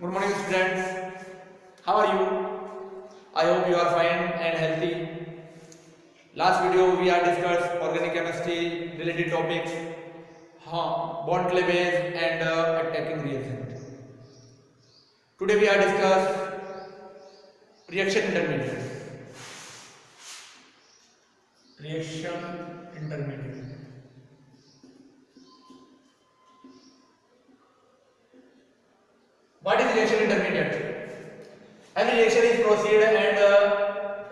Good morning, students. How are you? I hope you are fine and healthy. Last video we are discussed organic chemistry related topics, bond cleavage and attacking reaction. Today we are discuss reaction intermediates. Reaction intermediate. What is reaction intermediate? Every reaction is proceed and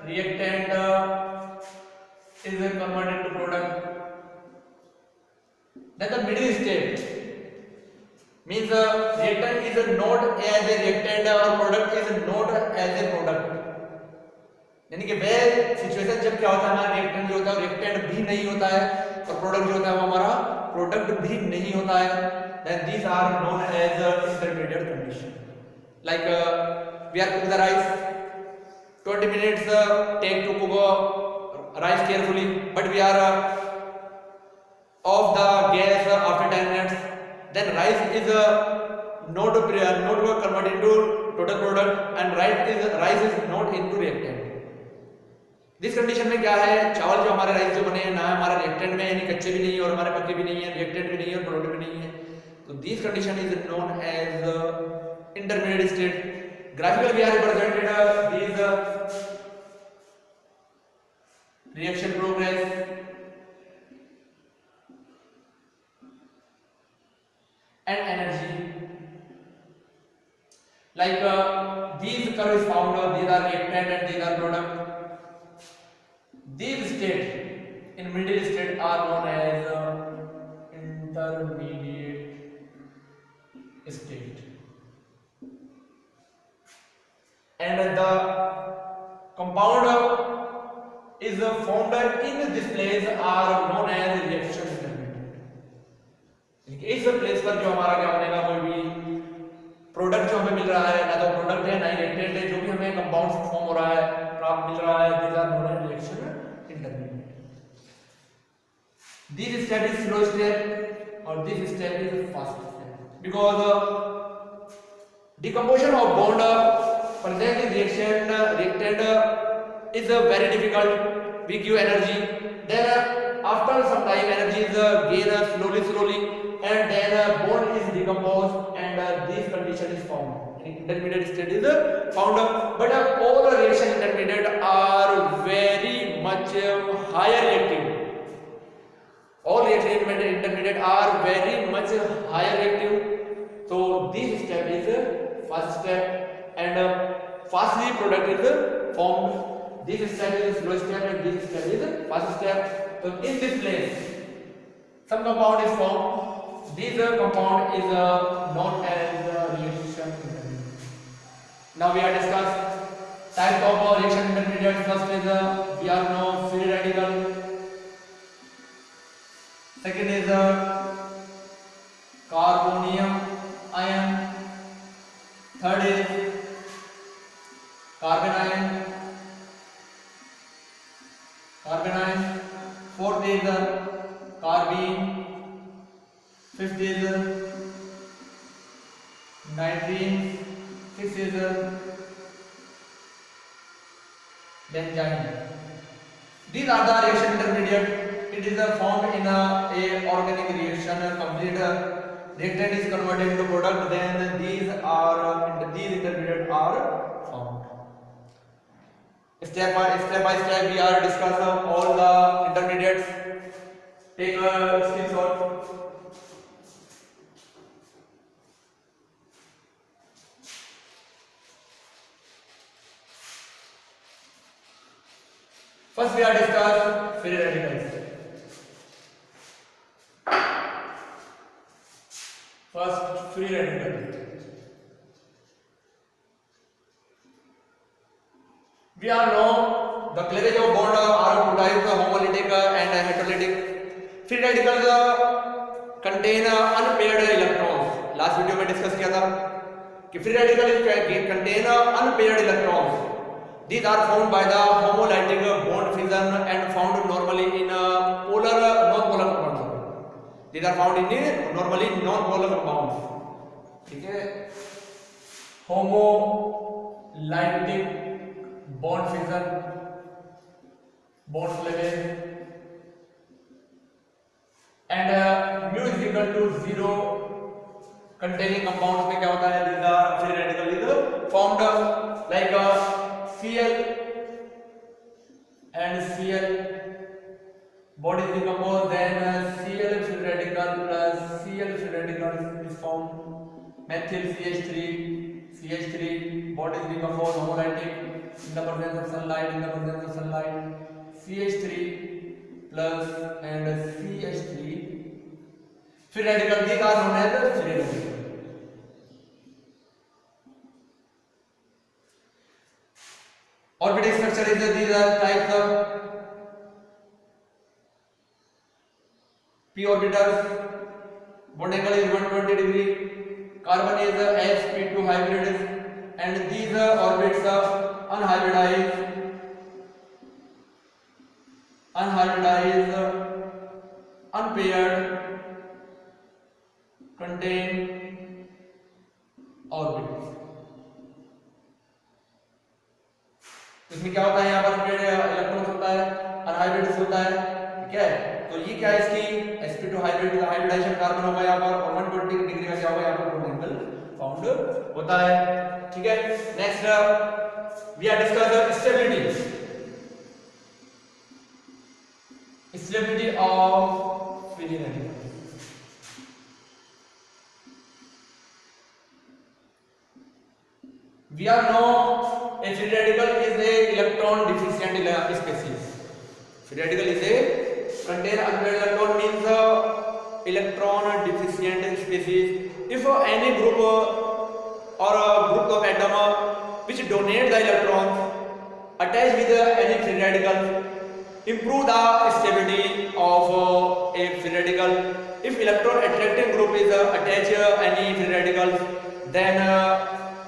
reactant is converted to product. Then the middle state means reactant is not as a reactant or product is not as a product. यानी कि वह situation जब क्या होता है हमारा reactant जो होता है रिएक्टेंट भी नहीं होता है और प्रोडक्ट जो होता है वो हमारा प्रोडक्ट भी नहीं होता है. Then these are known as intermediate condition. Like we are cooking the rice. 20 minutes take to cook rice carefully, but we are off the gas after 10 minutes. Then rice is not converted into total product and rice is not into reactant. This condition में क्या है, चावल जो हमारे rice जो बने हैं ना हमारा रिएक्टेंट में यानी कच्चे भी नहीं है और हमारे पके भी नहीं है, रिएक्टेंट भी नहीं है और प्रोडक्ट भी नहीं है. तो this condition is known as intermediate state. Graphically we are represented this reaction progress and energy. Like these curve is found, these are reactant and these are product. These states in middle state are known as intermediate state, and the compound is formed in this place are known as reaction intermediate. इस place पर जो हमारा क्या बनेगा, कोई भी product जो हमें मिल रहा है ना तो प्रोडक्ट है ना ही रिएक्टेंट है, जो भी हमें कंपाउंड फॉर्म हो रहा है प्राप्त मिल रहा है, these are known as reaction intermediate. This step is slow step or this step is fast step because decomposition of bond present in reactant is very difficult. We give energy, then after some time energy is gained slowly and then bond is decomposed and this condition is found. Intermediate state is found, but all reaction intermediate are very much higher reactive. All reaction intermediate are very much higher reactive. So this step is first step and fastly product is formed. This step is slow step and this step is fast step. So in this place some compound is formed. This compound is known as reaction intermediate. Now we are discuss type of reaction intermediate. First is we are know free radical. Second is carbonium ion. Third is carbon ion. Fourth is carbene. Fifth is nitrene. Sixth is benzene. These are the reaction intermediate. It is formed in a organic reaction. Complete reactant is converted into product. Then these intermediate are formed. Step by step we are discuss all the intermediates. Take a screenshot. First we are discuss free radicals. First free radical. We are know the cleavage of bond are two types, homolytic and heterolytic. Free radicals contain unpaired electrons. Last video में discuss किया था कि free radicals contain unpaired electrons. These are formed by the homolytic bond fission and found normally in polar non-polar compounds. These are found in normally non-polar compounds. ठीक है. homolytic bond fission, bond cleavage, and mu is equal to 0 containing compounds में क्या होता है, these are free radical is formed like Cl and Cl, bond is decomposed, then Cl free radical plus Cl free radical is formed, methyl CH3, bond is decomposed, homolytic in the presence of sunlight, CH3 plus and CH3 free radical, these are known as free radical. Orbital structure is these are types of p orbitals, bond angle is 120 degree, carbon is sp2 hybrid, and these orbits are unhybridized, unpaired, contain orbits. इसमें क्या होता है, यहाँ पर electron होता है, unhybrid होता है, ठीक है। तो ये क्या है इसकी sp2 हाइब्रिड हाइब्रिडाइजेशन कार्बन होगा यहाँ पर, और 120 डिग्री का क्या होगा यहाँ पर बॉन्ड एंगल फाउंड होता है, ठीक है। Next we are discuss stability of free radical. We are know a free radical is a electron deficient species. Free radical is a contain unpaired electron, means electron deficient species. If any group or a group of atom which donate the electrons attached with any free radical improve the stability of a free radical. If electron attracting group is attach any free radicals, then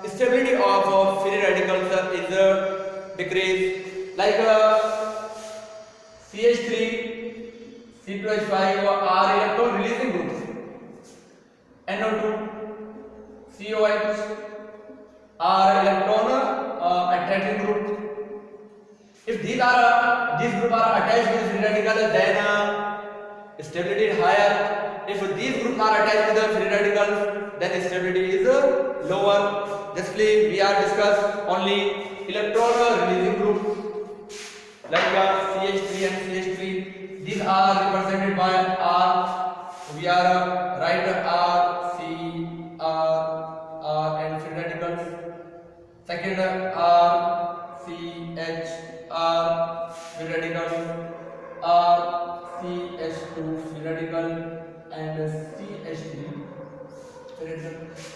stability of free radicals is decreased, like CH3, C2H5 are electron releasing groups, NO2, COH are electron attracting groups. If these groups are attached with free radical, then stability is higher. If these groups are attached with the free radicals, then stability is lower. Justly we are discuss only electron releasing groups like CH3 and CH3. These are represented by R. We are write R, C, R and free radicals. Second R, C, H, R free radical, R, C, H2 free radical, and CH3 free radical.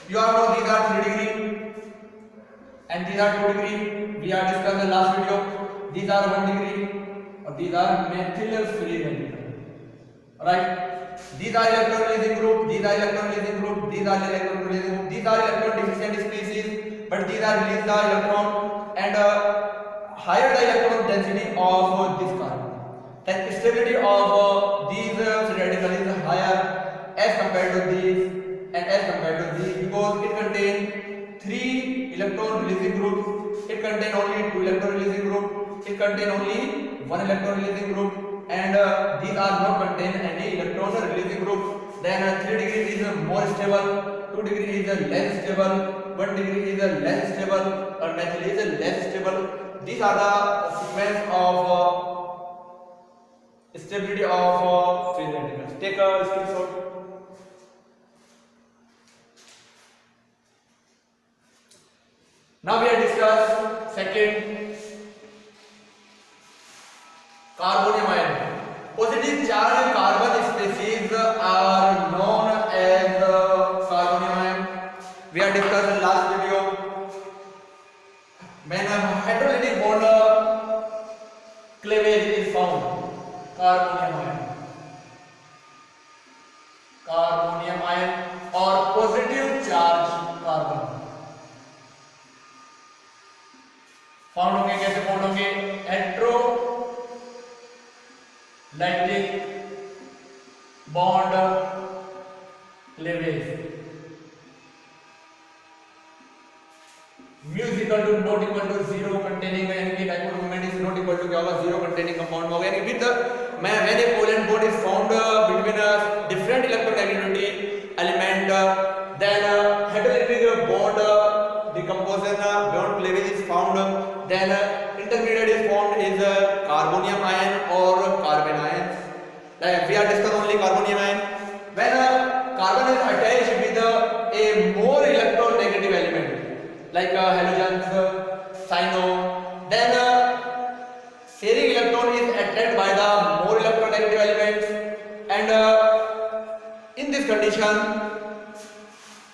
You all know these are 3 degree and these are 2 degree. We are discussed in the last video. These are 1 degree, or these are methyl free radical. Right? These are electron releasing group. These are electron releasing group. These are electron releasing group. These are electron deficient species, but these are release the electron, and higher the electron density of this carbon, then stability of these free radical is higher as compared to these and as compared to these, because it contain 3 electron releasing groups, it contain only 2 electron releasing group, it contain only 1 electron releasing group, and these are not contain any electron releasing group. Then 3 degree is more stable, 2 degree is less stable, 1 degree is less stable, or methyl is less stable. These are the sequence of stability of free radicals. Take a screenshot. Now we are discuss second, carbonium ion. Positive charged carbon species are known as carbonium ion. We are discussed in last video. When a hydrolytic bond cleavage is found, carbonium ion or positive charge carbon found होंगे। कैसे found होंगे? Heterolytic bond cleavage. mu is equal to not equal to 0 containing, यानी कि dipole moment is not equal to क्या होगा 0 containing compound होगा, यानी with when a covalent bond is found between a different electronegativity element, then heteroelectric bond decomposition bond cleavage is found, then intermediate is formed is carbonium ion or carbon ion. Like we are discussing only carbonium ion. When carbon is attached with a more electronegative element like halogens, cyano, then sharing electron is attracted by the more electronegative elements, and in this condition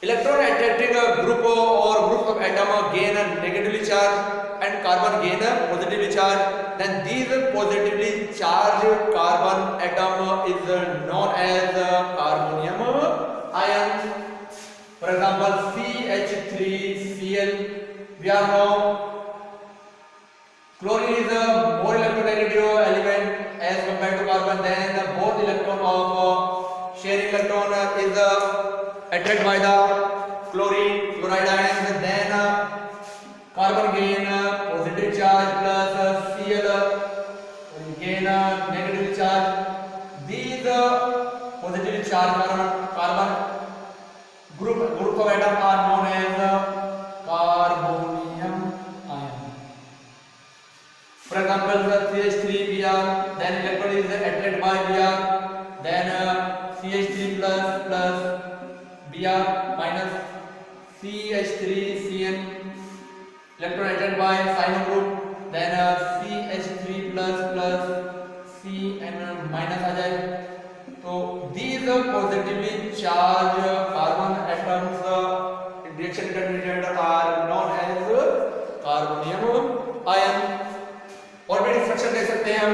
electron attracting group or group of atom gain a negatively charged and carbon gain a positively charged. Then these positively charged carbon atom is known as carbonium ion. For example, CH3Cl. We are now chlorine is a more electronegative element as compared to carbon. Then both electron of sharing electron is attracted by the chloride ion. Then carbon gain positive charge plus Cl gain negative charge. These positive charge carbon group of atom are known as carbonium ion. For example, the CH3Br, then electron is attracted by Br, then CH3 plus Br minus CH3Cn, electron attracted by cyano group, then CH3 plus Cn minus आ जाए. So these positively charged carbon atoms in reaction intermediate are known as carbonium ion. Orbital structure देख सकते हैं हम.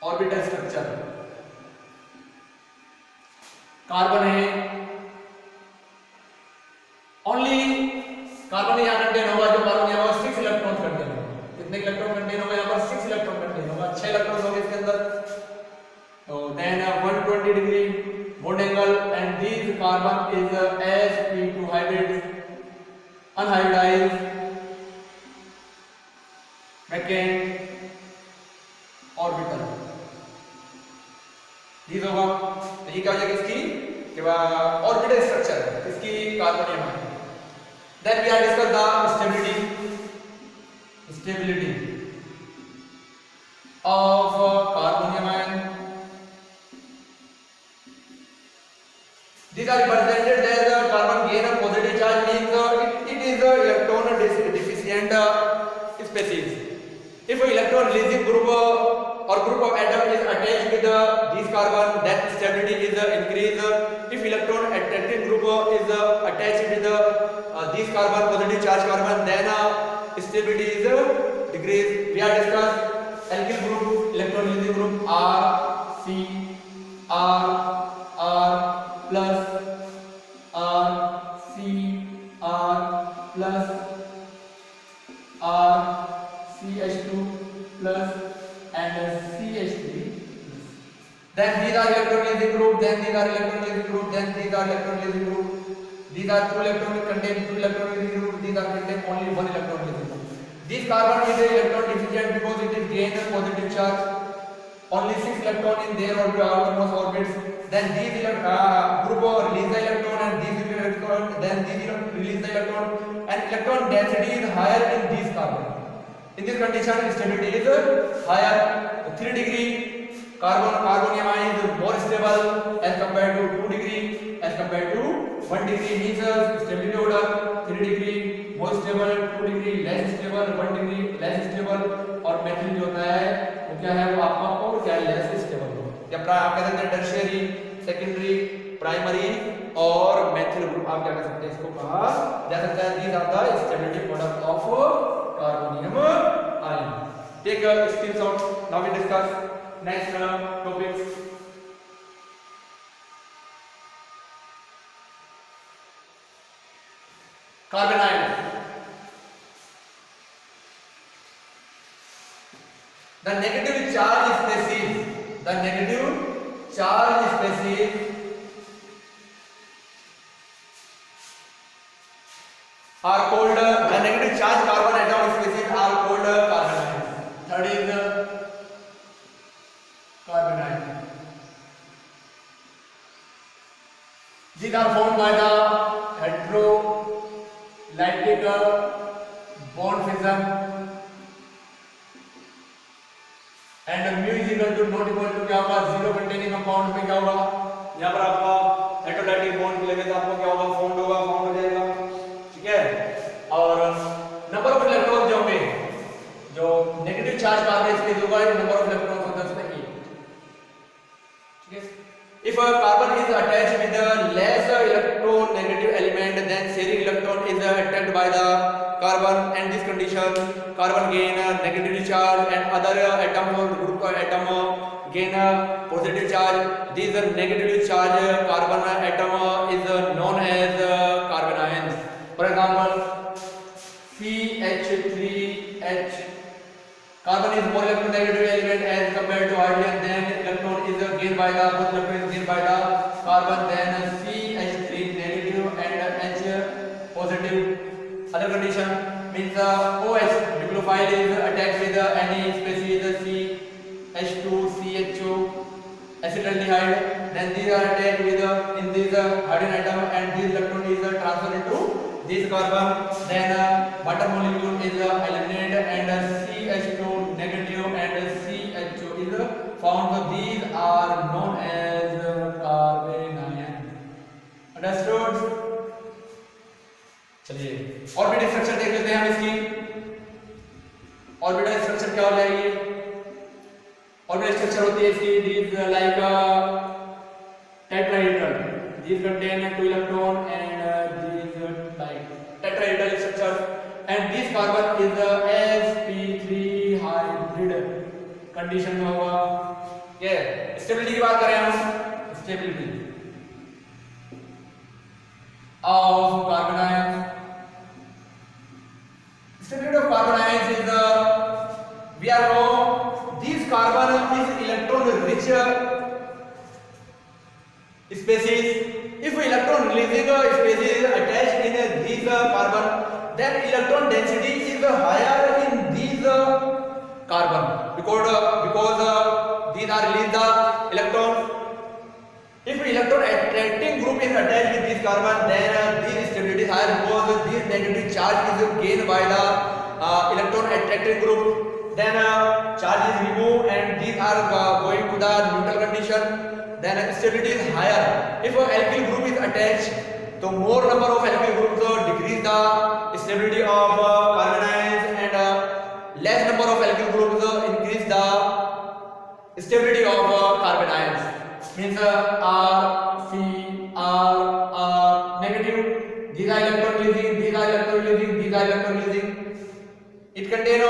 Orbital structure carbon है, only carbon यहाँ contain होगा, जो carbon यहाँ 6 इलेक्ट्रॉन कंटेन होगा. कितने इलेक्ट्रॉन कंटेन होगा यहाँ पर? 6 इलेक्ट्रॉन कंटेन होगा. 6 इलेक्ट्रॉन होंगे इसके अंदर. तो then 120 degree bond angle, and this carbon is sp2 hybrid unhybridized vacant orbital. ये होगा. तो ये क्या हो जाएगा इसकी कि ऑर्बिटल स्ट्रक्चर है इसकी कार्बनियम है. Then we are discuss the stability of carbonium ion. These are represented as carbon gain a positive charge, means it is electron deficient species. If electron releasing group or group of atom is attached with this carbon, then stability is increased. If electron attracting group is attached with this carbon, positive charge carbon, then stability is decreased. We are discussed alkyl group, electron releasing group R, C, R plus R, C, R plus R, CH2 plus and CH3. Then these are electron releasing group, then these are electron releasing group, then these are electron releasing group. These are 2 electron contain 2 electron releasing group, these are contain only 1 electron releasing group. This carbon is electron deficient because it is gain a positive charge. Only 6 electron in their outermost orbits. Then these group release the electron, and these electron, then these release the electron, and electron density is higher in this carbon. In this condition, stability is higher. 3 degree carbonium ion is more stable as compared to 2 degree, as compared to 1 degree means stability order. 3 degree more stable, 2 degree less stable, 1 degree less stable. और methyl जो होता है वो क्या है, वो आपका और क्या लेस स्टेबल हो. या आप कह सकते हैं टर्शियरी, सेकेंडरी, प्राइमरी और मेथिल ग्रुप आप क्या कह सकते हैं, इसको कहा जा सकता है. These are the stability product of carbonium ion. Take a screenshot. Now we discuss next topics. Carbon ion. The negative charge species, the negative charge species are called the negative charge carbon atom species are called carbon ions. Third is carbon ion. These are formed by the heterolytic bond fission and mu is equal to not equal to क्या होगा zero containing compound में क्या होगा यहाँ पर आपका हेटेरोलाइटिक bond लेंगे तो आपको क्या होगा फाउंड हो जाएगा ठीक है और नंबर ऑफ इलेक्ट्रॉन जो होंगे जो नेगेटिव चार्ज कार्बन स्पेस होगा नंबर ऑफ इलेक्ट्रॉन होता है उसमें 8 ठीक है if a carbon is attached with a less electronegative element then sharing electron is attracted by the carbon and this condition carbon gain negative charge and other atom or group atom gain positive charge this negative charge carbon atom is known as carbon ions for example CH3H carbon is more electronegative element as compared to hydrogen then electron is gained by the both electron is gained by the carbon then CH3 negative and H positive other condition means OH nucleophile is attached with any species CH2CHO acetaldehyde then these are attached with in this hydrogen atom and this electron is transferred into this carbon then water molecule is eliminated and CH2 negative and CHO is found so these are known as carbon ions understood चलिए orbital structure देख लेते हैं हम इसकी orbital structure क्या हो जाएगी orbital structure होती है इसकी these like tetrahedral these contain 2 electron and these like tetrahedral structure and this carbon is the sp3 hybrid condition में होगा ये स्टेबिलिटी की बात करें हम stability of carbon ions stability of carbon ions is we are know this carbon is electron rich species if electron releasing species attached in this carbon then electron density is higher in these carbon because these are released the electrons if electron attracting group is attached with this carbon then this stability is higher because this negative charge is gained by the electron attracting group then charge is removed and these are going to the neutral condition then stability is higher if a alkyl group is attached so more number of alkyl groups decrease the stability of carbon ions and less number of alkyl groups increase the stability of carbon ions means R C R negative these are electron releasing these are electron releasing these are electron releasing it contain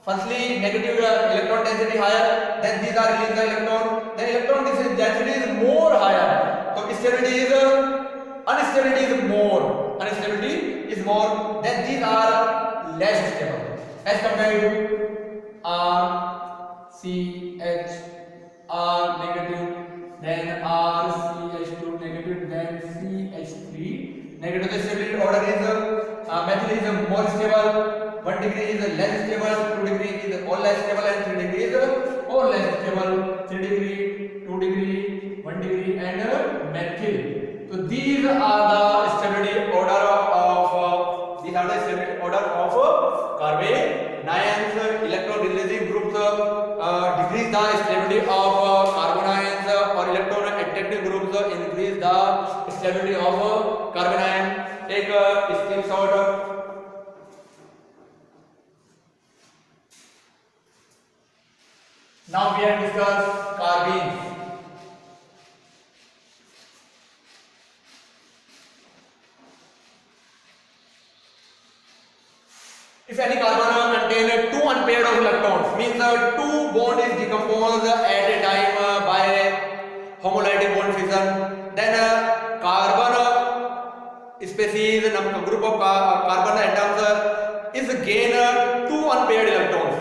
firstly negative electron density higher then these are released the electron then electron density is more higher so stability is unstability is more unstability is more then these are less stable as compared to R C H R negative then R CH2 negative then CH3 negative the stability order is methyl is more stable 1 degree is less stable 2 degree is all less stable and 3 degree is all less stable 3 degree 2 degree 1 degree and methyl so these are the stability order of these are the stability order of carbon ions electron releasing groups decrease the stability of carbon ions or electron attracting groups increase the stability of carbon ion take a screenshot now we have discussed carbenes if any carbon contain two unpaired of electrons means two bond is decomposed at a time by homolytic bond fission then carbon species group of carbon atoms is gain two unpaired electrons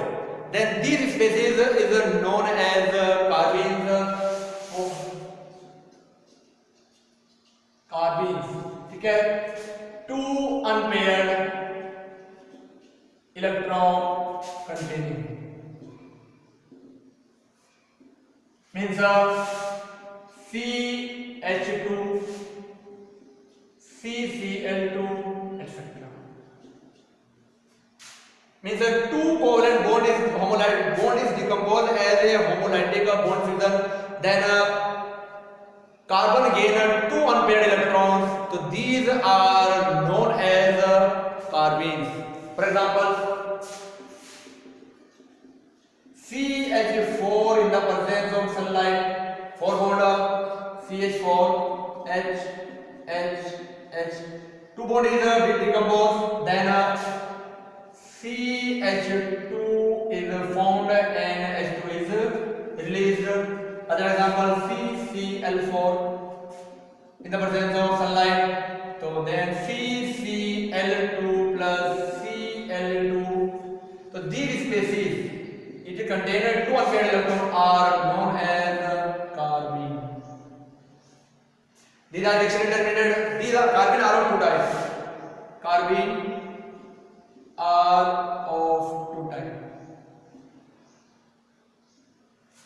then these species is known as carbenes carbenes ठीक है two unpaired electron containing, means CH2, CCl2, etc. Means a two covalent bond is decomposed as a homolytic bond fusion. Then carbon gain two unpaired electrons. So these are known as carbenes. For example, CH4 in the presence of sunlight, 4 bond CH4, H, H, H. Two bond is decomposed. Then CH2 is formed and H2 is released. Other example, CCl4 in the presence of sunlight. So then CCl2 plus Cl2. So these species, it contain two unpaired electrons, are known as carbene. These are reaction intermediate. These are carbene are of two types. Carbene are of two types.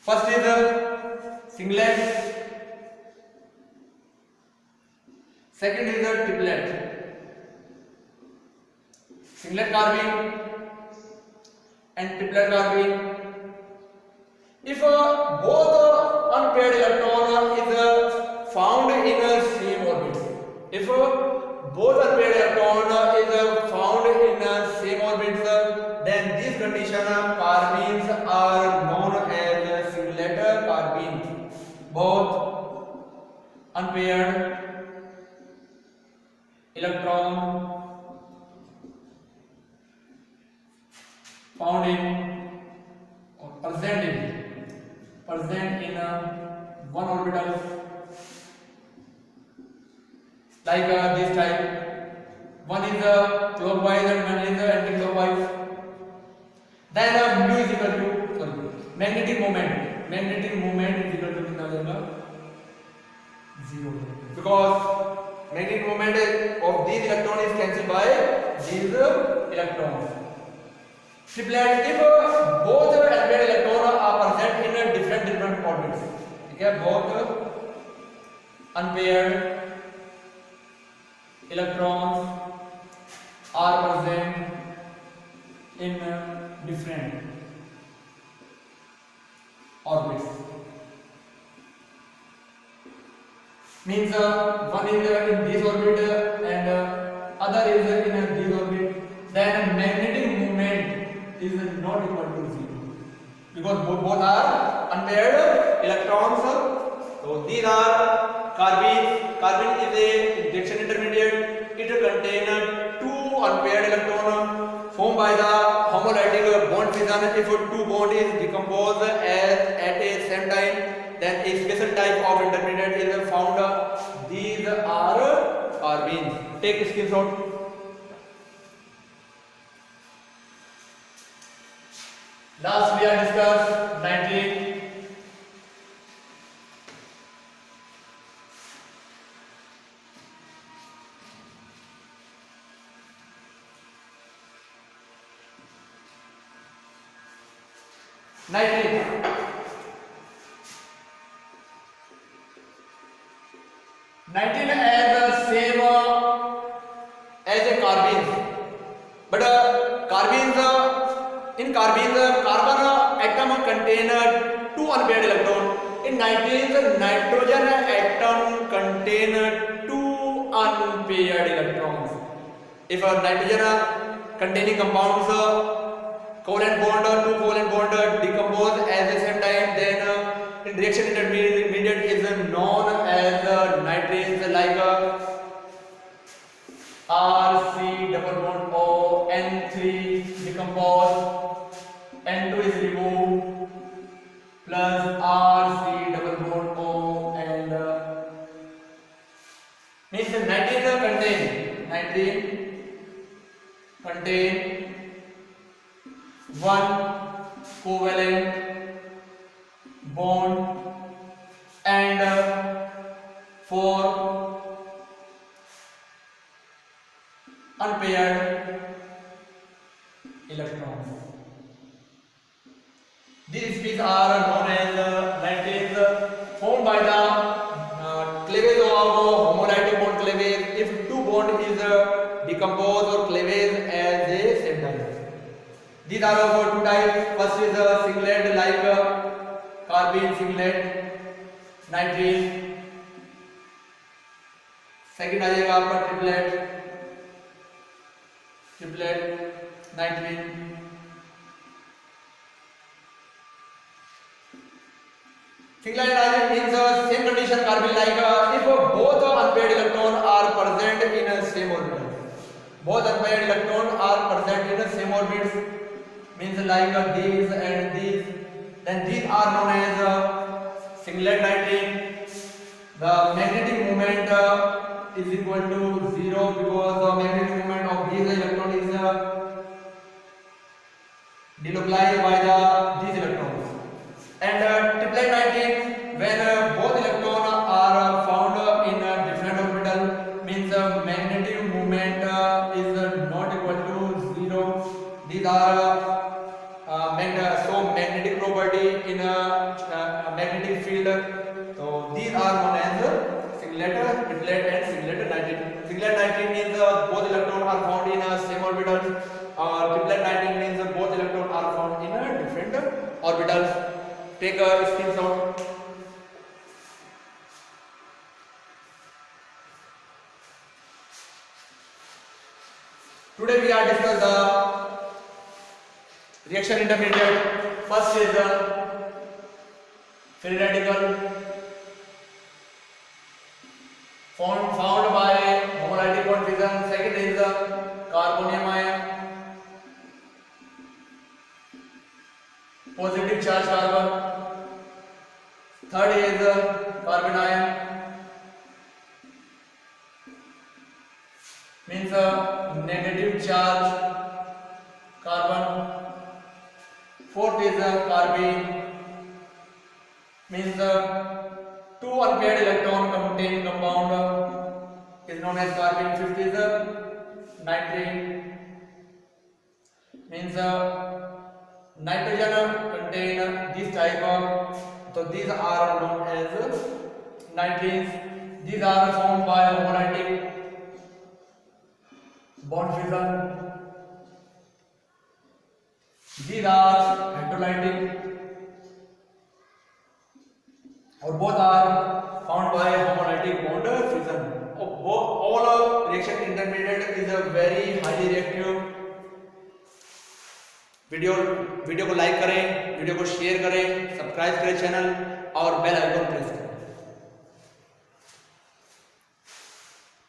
First is singlet, second is triplet. Singlet carbene and triplet carbene. If both unpaired electron is found in a same orbit, if both unpaired electron is found in a same orbit, then this condition carbenes are known as singlet carbene. Both unpaired electron found in or present in one orbital, like this type. One is clockwise and one is anti-clockwise. Then mu is equal to magnetic moment. Magnetic moment is equal to कितना देगा 0, because magnetic moment of these electron is cancelled by these electrons. Triplet, if both unpaired electrons are present in a different orbits, okay, both unpaired electrons are present in different orbits. Means one is in this orbit and other is in this orbit. Then magnetic moment is not equal to 0, because both are unpaired electrons. So these are carbene. Carbene is a reaction intermediate. It contains two unpaired electrons formed by the homolytic bond fusion. If two bond is decomposed at a same time, then a special type of intermediate is found. These are carbenes. Take a screenshot. Last we have discussed nitrate. Nitrate as the same as a carbene, but in carbenes carbon atom contain two unpaired electrons. In nitrates, nitrogen atom contain two unpaired electrons. If nitrogen containing compounds covalent bond or two covalent bond decompose at the same time, then in reaction intermediate is known as nitrates, like RC double bond O, N3 decompose, N2 is removed, plus RC double bond O, and means nitrate contain one covalent bond and four unpaired electrons. These species are known as nitriles, formed by the cleavage of homolytic bond cleavage. If two bond is decomposed or cleavage as a same type. These are of two types. First is a singlet like carbene singlet, nitrile. Second आ जाएगा आपका triplet नाइट्रीन. Singlet means same condition carbene like if both unpaired electrons are present in a same orbital. Both unpaired electrons are present in the same orbits, means like these and these, then these are known as singlet nitrine. The magnetic moment is equal to 0 because the magnetic moment of these electrons is delocalized by these electrons. And triplet nitrine, when both electrons are found in a different orbital, means the magnetic moment is not equal to 0. These are so magnetic property in a magnetic field. So these are known as singlet, triplet and singlet nitrine. Singlet nitrine means both electrons are found in a same orbital. Triplet nitrine means both electrons are found in a different orbitals. Take a screenshot. Today we are discussing the reaction intermediate. First is the free radical found by homolytic bond fission. Second is the carbonium ion, positive charge carbon. Third is the carbon ion, means negative charge carbon. Fourth is the carbene, means two unpaired electron contain compound is known as carbene. Fifth is the nitrine, means nitrogen contain this type of, so these are known as nitrines. These are formed by homolytic bond fission. These are heterolytic, or both are found by homolytic bond fission. All reaction intermediate is a very highly reactive. Video को like करें, video को share करें, subscribe करें channel और bell icon press करें.